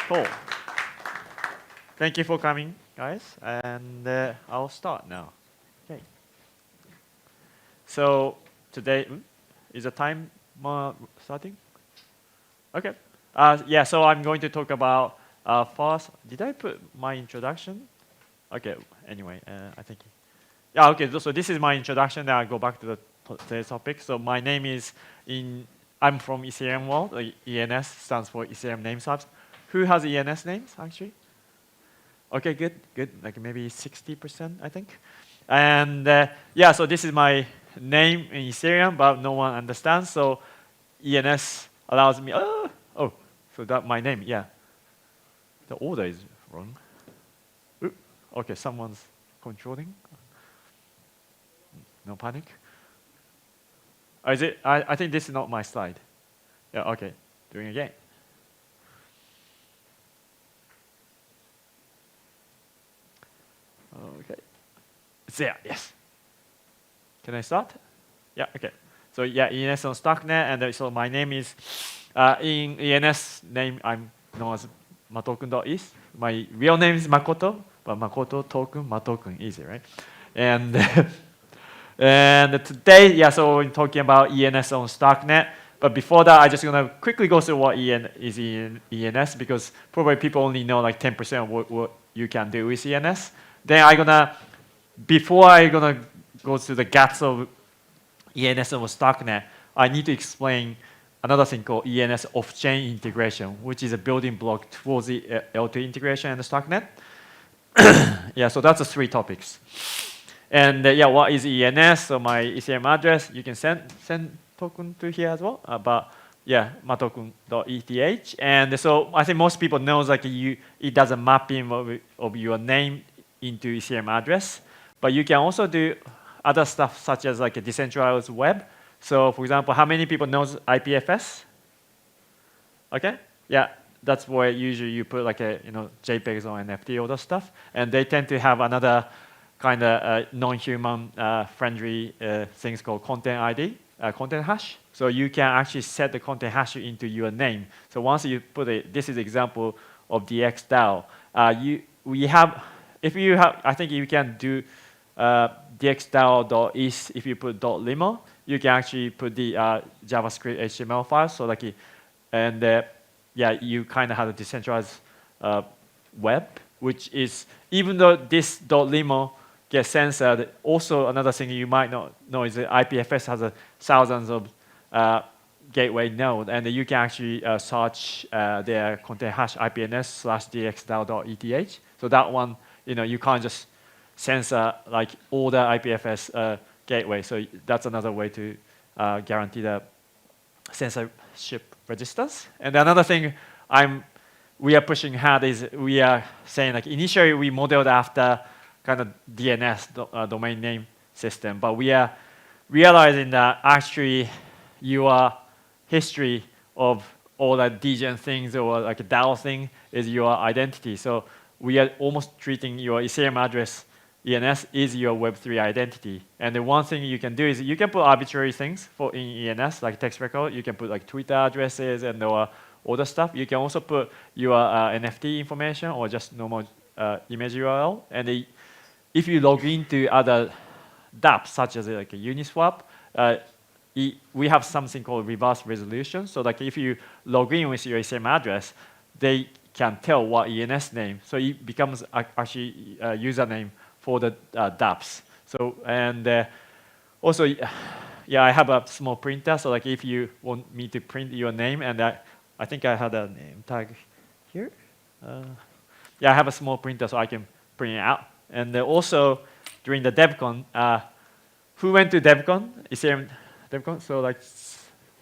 Cool. Thank you for coming, guys. And I'll start now. Okay. So today, is the time starting? Okay. Yeah, so I'm going to talk about first. Did I put my introduction? Okay, anyway, I think. Yeah, okay, so this is my introduction. Then I go back to today's topic. So my name is I'm from Ethereum world. ENS stands for Ethereum Name Service. Who has ENS names, actually? Okay, good. Like maybe 60%, I think. And yeah, so this is my name in Ethereum, but no one understands. So ENS allows me, so that my name, yeah. The order is wrong. Okay, someone's controlling. No panic. Is it? I think this is not my slide. Yeah, okay, doing again. Okay. It's there, yes. Can I start? Yeah, okay. So yeah, ENS on Starknet, and so my name is, in ENS name, I'm known as matokun.is. My real name is Makoto, but Makoto token, matokun, easy, right? And, and today, yeah, so we're talking about ENS on Starknet. But before that, I'm just gonna quickly go through what is ENS, because probably people only know like 10% of what you can do with ENS. Then before I'm gonna go through the guts of ENS over Starknet, I need to explain another thing called ENS Offchain integration, which is a building block towards the L2 integration and the Starknet. Yeah, so that's the three topics. And yeah, what is ENS? So my Ethereum address, you can send token to here as well. But yeah, matoken.eth. And so I think most people knows like it does a mapping of your name into Ethereum address. But you can also do other stuff such as like a decentralized web. So for example, how many people knows IPFS? Okay, yeah, that's where usually you put like a JPEGs or NFT, all that stuff, and they tend to have another kind of non-human friendly things called content ID, content hash. So you can actually set the content hash into your name. So once you put it, this is example of DXDAO. I think you can do dxdao.is. If you put .limo, you can actually put the JavaScript HTML file. So like, yeah, you kind of have a decentralized web, which is, even though this .limo gets censored, also another thing you might not know is that IPFS has thousands of gateway node, and you can actually search their content hash IPNS/dxdao.eth. So that one, you can't just censor like all the IPFS gateway. So that's another way to guarantee the censorship resistance. And another thing we are pushing hard is we are saying like initially we modeled after kind of DNS, domain name system, but we are realizing that actually your history of all the DGen things or like a DAO thing is your identity. So we are almost treating your Ethereum address, ENS, is your Web3 identity. And the one thing you can do is you can put arbitrary things in ENS, like text record. You can put like Twitter addresses and all the stuff. You can also put your NFT information or just normal image URL. And if you log into other dApps, such as like a Uniswap, we have something called reverse resolution. So like if you log in with your Ethereum address, they can tell what ENS name. So it becomes actually a username for the dApps. So, and also, yeah, I have a small printer. So like if you want me to print your name, and I think I had a name tag here. Yeah, I have a small printer so I can print it out. And also during the DevCon, who went to DevCon? Ethereum DevCon? So like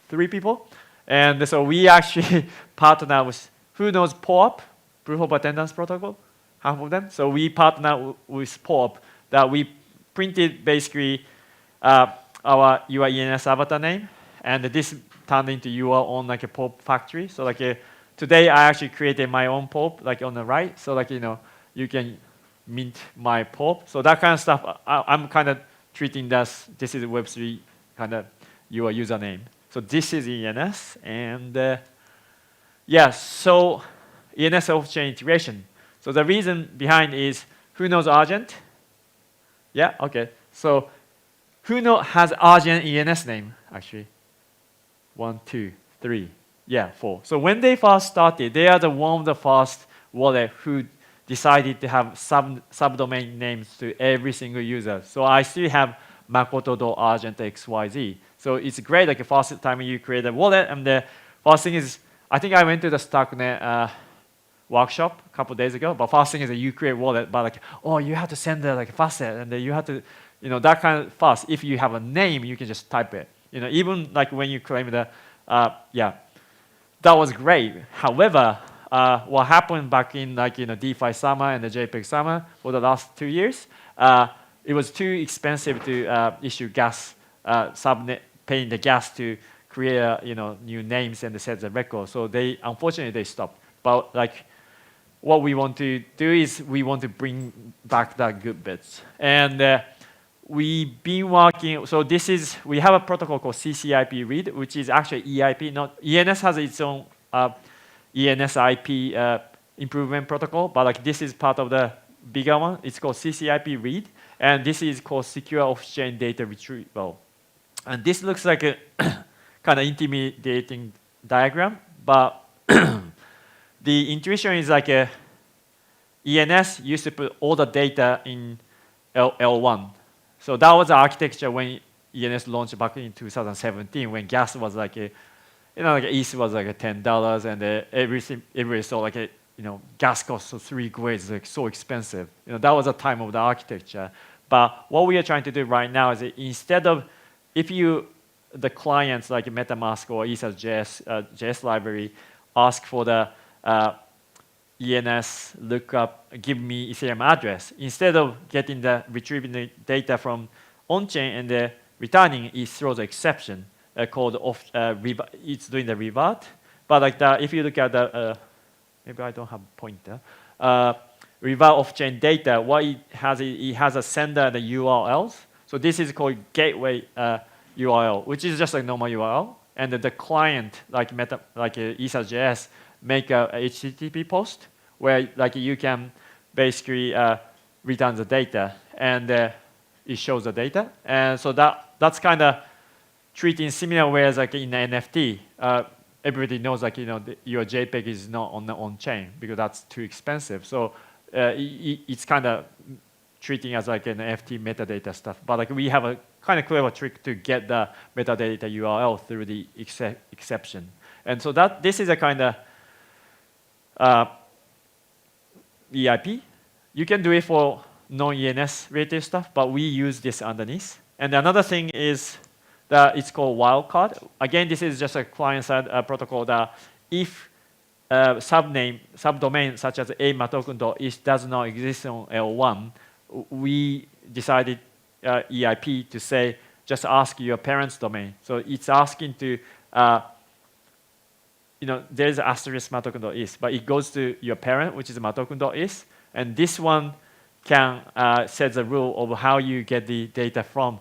3 people. And so we actually partner with, who knows POAP, Proof of Attendance Protocol? Half of them. So we partner with POAP that we printed basically your ENS avatar name, and this turned into your own like a POAP factory. So like today I actually created my own POAP like on the right. So like you can mint my POAP. So that kind of stuff I'm kind of treating this is Web3 kind of your username. So this is ENS, and yeah, so ENS off-chain integration. So the reason behind is, who knows Argent? Yeah, okay. So who has Argent ENS name, actually? 1, 2, 3. Yeah, 4. So when they first started, they are one of the first wallet who decided to have subdomain names to every single user. So I still have Makoto.Argent XYZ. So it's great, like the first time you create a wallet, and the first thing is, I think I went to the Starknet workshop a couple days ago, but first thing is that you create wallet, but like, oh, you have to send the like facet, and then you have to, that kind of fast. If you have a name, you can just type it. Even like when you claim the, yeah, that was great. However, what happened back in like DeFi summer and the JPEG summer for the last 2 years, it was too expensive to issue gas subnet, paying the gas to create new names and set the record. So unfortunately they stopped. But like, what we want to do is we want to bring back the good bits. And we've been working, so we have a protocol called CCIP-read, which is actually EIP, not ENS has its own ENS IP improvement protocol, but like this is part of the bigger one. It's called CCIP-read, and this is called secure off-chain data retrieval. And this looks like a kind of intimidating diagram, but the intuition is like ENS used to put all the data in L1. So that was the architecture when ENS launched back in 2017, when gas was like like ETH was like $10, and everybody saw like gas costs of 3 grades, like so expensive. That was the time of the architecture. But what we are trying to do right now is that instead of, the clients like MetaMask or ETH.js library ask for the ENS lookup, give me Ethereum address. Instead of retrieving the data from on-chain and returning, it throws an exception called it's doing the revert. But like if you look at the, maybe I don't have a pointer, revert off-chain data, what it has a sender and the URLs. So this is called gateway URL, which is just a normal URL. And the client, like ETH.js, make a HTTP post where like you can basically return the data, and it shows the data. And so that's kind of treating similar ways like in the NFT. Everybody knows like your JPEG is not on chain because that's too expensive. So it's kind of treating as like an NFT metadata stuff. But like we have a kind of clever trick to get the metadata URL through the exception. And so this is a kind of EIP. You can do it for non-ENS related stuff, but we use this underneath. And another thing is that it's called Wildcard. Again, this is just a client-side protocol that if subdomain such as amatoken.is does not exist on L1, we decided EIP to say, just ask your parent's domain. So it's asking to, there's asterisk matoken.is, but it goes to your parent, which is matoken.is, and this one can set the rule of how you get the data from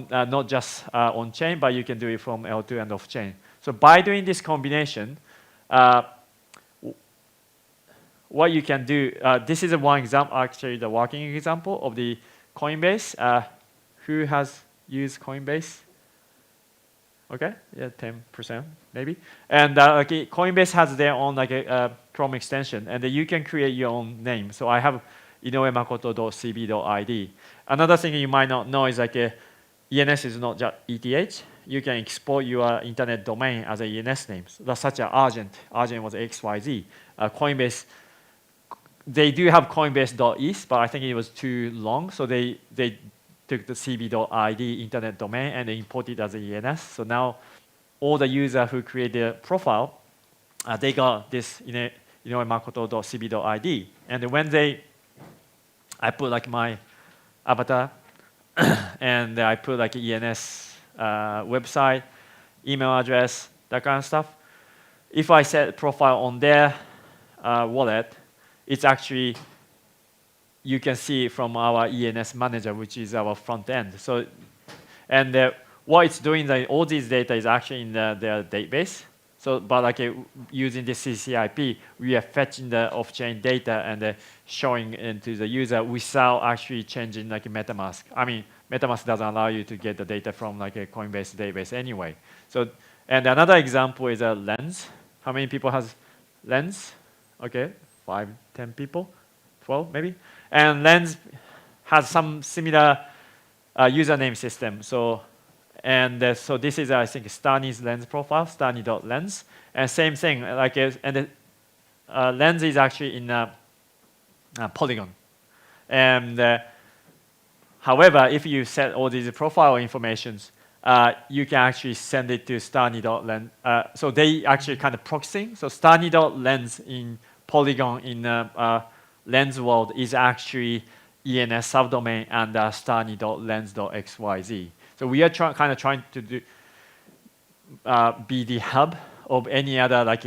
not just on-chain, but you can do it from L2 and off-chain. So by doing this combination, what you can do, this is one example, actually the working example of the Coinbase. Who has used Coinbase? Okay, yeah, 10% maybe. And Coinbase has their own like a Chrome extension, and you can create your own name. So I have inoue.makoto.cb.id. Another thing you might not know is like ENS is not just ETH. You can export your internet domain as a ENS name. So that's such as Argent. Argent was XYZ. Coinbase, they do have Coinbase.is, but I think it was too long, so they took the cb.id internet domain and they imported it as a ENS. So now all the users who create their profile, they got this makoto.cb.id. And when I put like my avatar and I put like ENS website, email address, that kind of stuff. If I set profile on their wallet, it's actually, you can see from our ENS manager, which is our front end. So, and what it's doing, all these data is actually in their database. So, but like using the CCIP, we are fetching the off-chain data and showing into the user without actually changing like a MetaMask. I mean, MetaMask doesn't allow you to get the data from like a Coinbase database anyway. So, and another example is a Lens. How many people has Lens? Okay, 5, 10 people, 12 maybe. And Lens has some similar username system. So, and so this is I think Stani's Lens profile, Stani.lens, and same thing. Like and the Lens is actually in Polygon. And however, if you set all these profile informations, you can actually send it to Stani.lens. So they actually kind of proxying. So Stani.lens in Polygon in Lens world is actually ENS subdomain and Stani.lens.xyz. So we are kind of trying to do, be the hub of any other like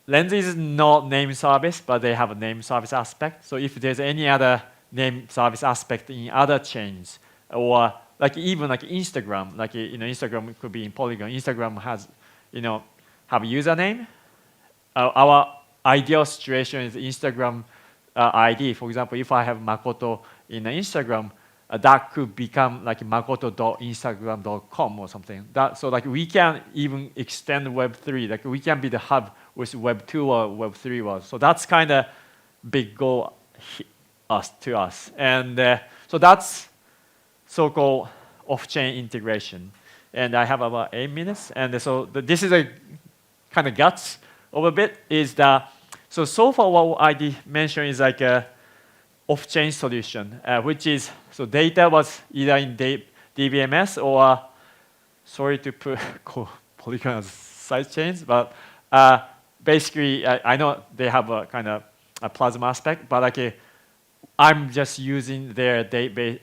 Lens is not name service, but they have a name service aspect. So if there's any other name service aspect in other chains, or like even like Instagram, like Instagram could be in Polygon. Instagram has have a username. Our ideal situation is Instagram ID. For example, if I have Makoto in Instagram, that could become like makoto.instagram.com or something. So like we can even extend Web3. Like we can be the hub with Web2 or Web3 was. So that's kind of big goal to us. And so that's so-called off-chain integration. And I have about 8 minutes. And so this is a kind of guts of a bit is that, so far what I did mention is like a off-chain solution, which is, so data was either in DBMS or, sorry to put Polygon as side chains, but basically I know they have a kind of a Plasma aspect, but like I'm just using their database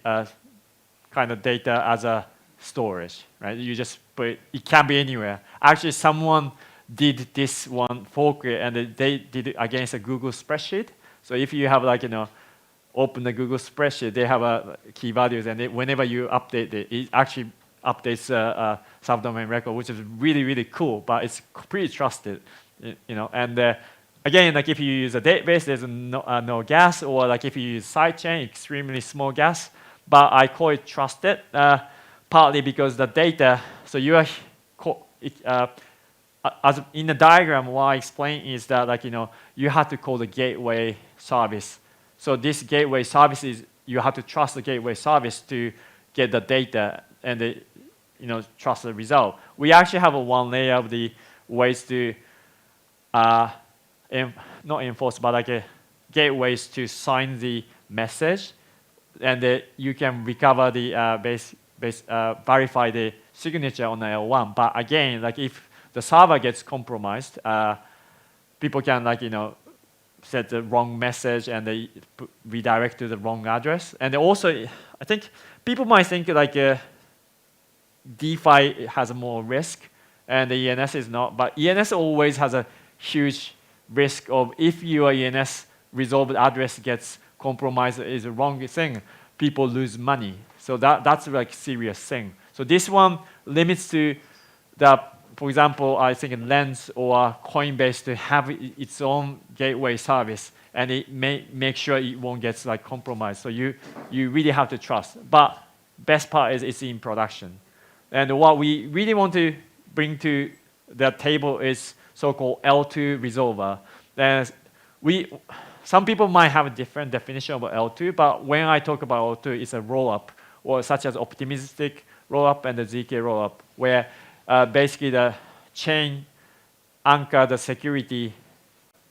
kind of data as a storage, right? You just put it can be anywhere. Actually, someone did this one fork and they did it against a Google spreadsheet. So if you have like open the Google spreadsheet, they have key values, and whenever you update it, it actually updates a subdomain record, which is really, really cool, but it's pretty trusted, And again, like if you use a database, there's no gas, or like if you use sidechain, extremely small gas, but I call it trusted, partly because the data, so you are, as in the diagram, what I explain is that like, you have to call the gateway service. So this gateway service is, you have to trust the gateway service to get the data and trust the result. We actually have one layer of the ways to, not enforce, but like gateways to sign the message, and you can recover the verify the signature on the L1. But again, like if the server gets compromised, people can like set the wrong message and they redirect to the wrong address. And also, I think people might think like DeFi has more risk and the ENS is not, but ENS always has a huge risk of if your ENS resolved address gets compromised is the wrong thing, people lose money. So that's like serious thing. So this one limits to the, for example, I think Lens or Coinbase to have its own gateway service, and it may make sure it won't get like compromised. So you really have to trust. But best part is it's in production. And what we really want to bring to the table is so-called L2 resolver. And some people might have a different definition of L2, but when I talk about L2, it's a rollup, or such as optimistic rollup and the ZK rollup, where basically the chain anchor the security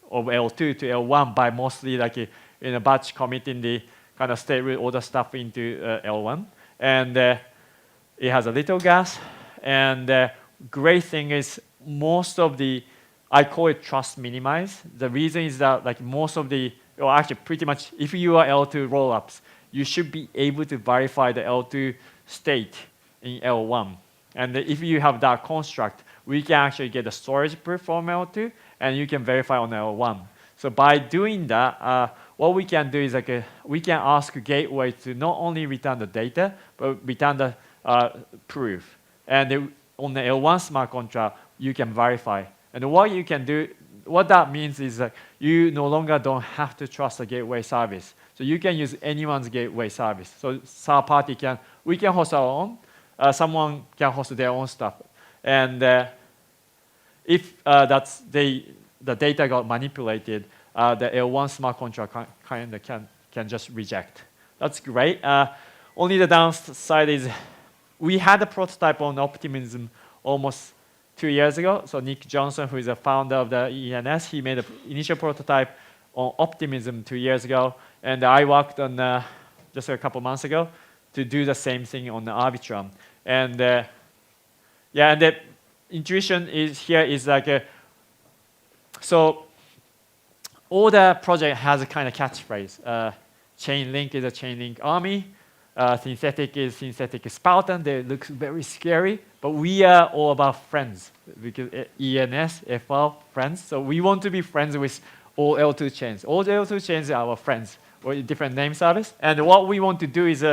of L2 to L1 by mostly like in a batch committing the kind of state root order stuff into L1. And it has a little gas. And the great thing is most of the, I call it trust minimize. The reason is that like most of the, or actually pretty much if you are L2 rollups, you should be able to verify the L2 state in L1. And if you have that construct, we can actually get a storage proof from L2, and you can verify on L1. So by doing that, what we can do is like we can ask gateway to not only return the data, but return the proof. And on the L1 smart contract, you can verify. And what you can do, what that means is that you no longer don't have to trust the gateway service. So you can use anyone's gateway service. So third party we can host our own. Someone can host their own stuff. And if the data got manipulated, the L1 smart contract can just reject. That's great. Only the downside is we had a prototype on Optimism almost 2 years ago. So Nick Johnson, who is the founder of the ENS, he made an initial prototype on Optimism 2 years ago. And I worked on just a couple months ago to do the same thing on the Arbitrum. And yeah, and the intuition is like, so all the project has a kind of catchphrase. Chainlink is a Chainlink army. Synthetic is Synthetic Spartan. They look very scary, but we are all about friends because ENS, FR, friends. So we want to be friends with all L2 chains. All the L2 chains are our friends or different name service. And what we want to do is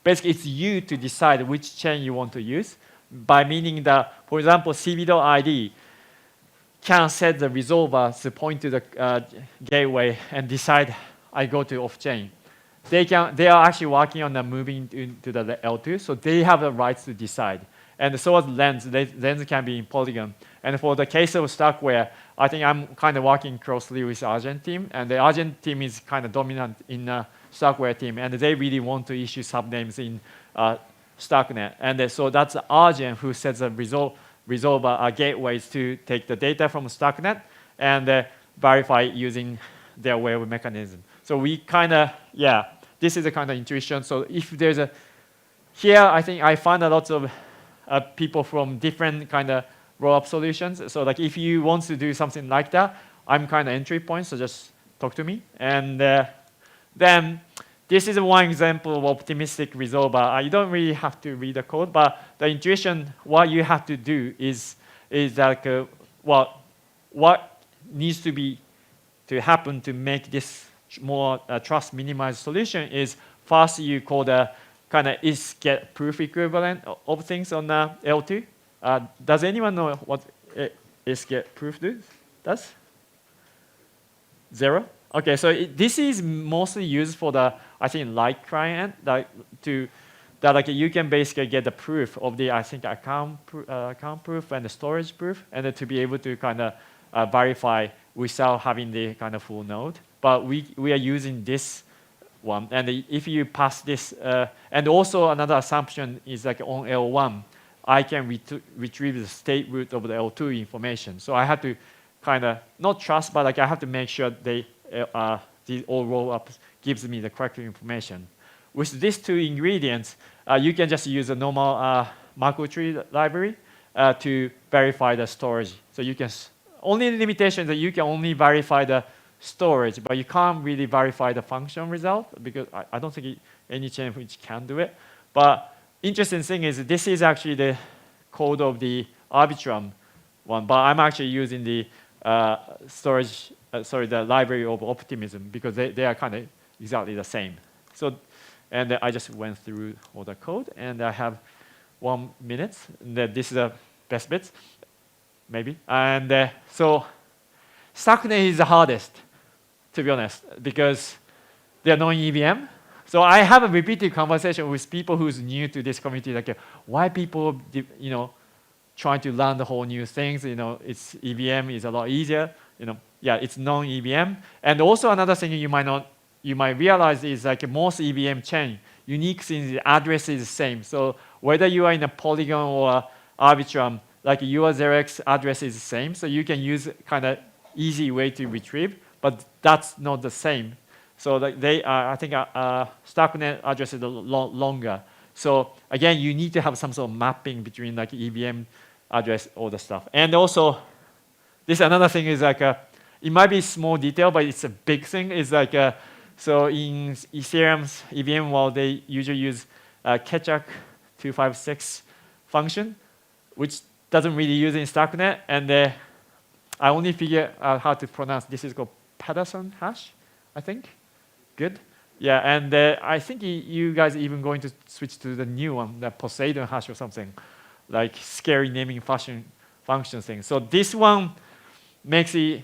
basically it's you to decide which chain you want to use by meaning that, for example, cb.id can set the resolver to point to the gateway and decide I go to off-chain. They are actually working on moving into the L2, so they have the rights to decide. And so as Lens can be in Polygon. And for the case of StarkWare, I think I'm kind of working closely with the Argent team, and the Argent team is kind of dominant in the StarkWare team, and they really want to issue subnames in Starknet. And so that's Argent who sets the resolver gateways to take the data from Starknet and verify using their web mechanism. So we kind of, yeah, this is a kind of intuition. So if there's here I think I find a lot of people from different kind of rollup solutions. So like if you want to do something like that, I'm kind of entry point, so just talk to me. And then this is one example of optimistic resolver. You don't really have to read the code, but the intuition, what you have to do is like, what needs to happen to make this more trust minimized solution is first you call the kind of is get proof equivalent of things on the L2. Does anyone know what is get proof does? 0? Okay, so this is mostly used for the, I think, light client that you can basically get the proof of the, I think, account proof and the storage proof, and then to be able to kind of verify without having the kind of full node. But we are using this one, and if you pass this, and also another assumption is like on L1, I can retrieve the state root of the L2 information. So I have to kind of not trust, but like I have to make sure these all roll-ups gives me the correct information. With these two ingredients, you can just use a normal Makoto tree library to verify the storage. So you can only limitation that you can only verify the storage, but you can't really verify the function result because I don't think any chain which can do it. But interesting thing is this is actually the code of the Arbitrum one, but I'm actually using the the library of Optimism because they are kind of exactly the same. So, and I just went through all the code, and I have 1 minute. And this is the best bits, maybe. And so, Starknet is the hardest, to be honest, because they are non-EVM. So I have a repeated conversation with people who's new to this community, like why people, trying to learn the whole new things. It's EVM is a lot easier. Yeah, it's non-EVM. And also another thing you might realize is like most EVM chain, unique things, the address is the same. So whether you are in a Polygon or Arbitrum, like your 0x address is the same. So you can use kind of easy way to retrieve, but that's not the same. So like I think Starknet address is a lot longer. So again, you need to have some sort of mapping between like EVM address, all the stuff. And also, this another thing is like, it might be small detail, but it's a big thing. It's like, so in Ethereum's EVM world, they usually use Ketchuk256 function, which doesn't really use in Starknet. And I only figure out how to pronounce. This is called Patterson hash, I think. Good. Yeah, and I think you guys are even going to switch to the new one, the Poseidon hash or something, like scary naming function function thing. So this one makes it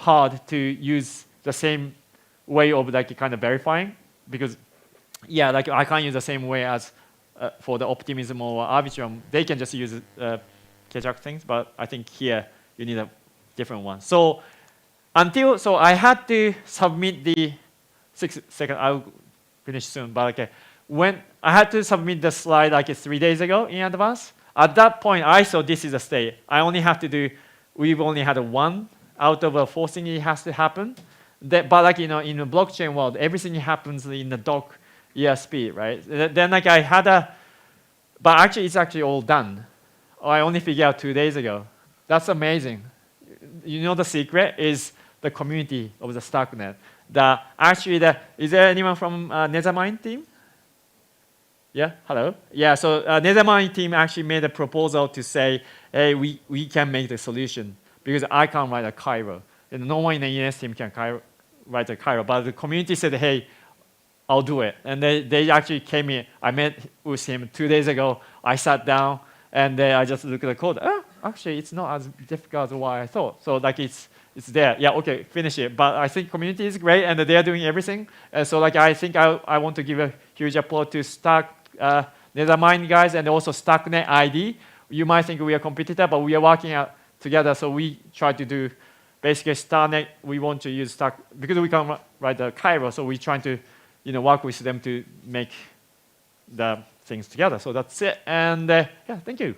hard to use the same way of like kind of verifying, because yeah, like I can't use the same way as for the optimism or arbitrum. They can just use Kejac things, but I think here you need a different one. So so I had to submit the 6 second. I'll finish soon, but okay. When I had to submit the slide like 3 days ago in advance, at that point I saw this is a state. I only have to do. We've only had one out of 4 things it has to happen. But like in the blockchain world, everything happens in the doc ESP, right? Then like I had but actually it's actually all done. I only figured out 2 days ago. That's amazing. You know the secret is the community of the Starknet. Is there anyone from Nethermind team? Yeah, hello. Yeah, so Nethermind team actually made a proposal to say, hey, we can make the solution because I can't write a Cairo. And no one in the ENS team can write a Cairo, but the community said, hey, I'll do it. And they actually came in. I met with him 2 days ago. I sat down and I just looked at the code. Oh, actually, it's not as difficult as what I thought. So like it's there. Yeah, okay, finish it. But I think community is great and they're doing everything. So like I think I want to give a huge applause to Nethermind guys and also Starknet ID. You might think we are competitor, but we are working out together. So we try to do basically Starknet. We want to use Stark because we can write the Cairo. So we're trying to work with them to make the things together. So that's it. And yeah, thank you.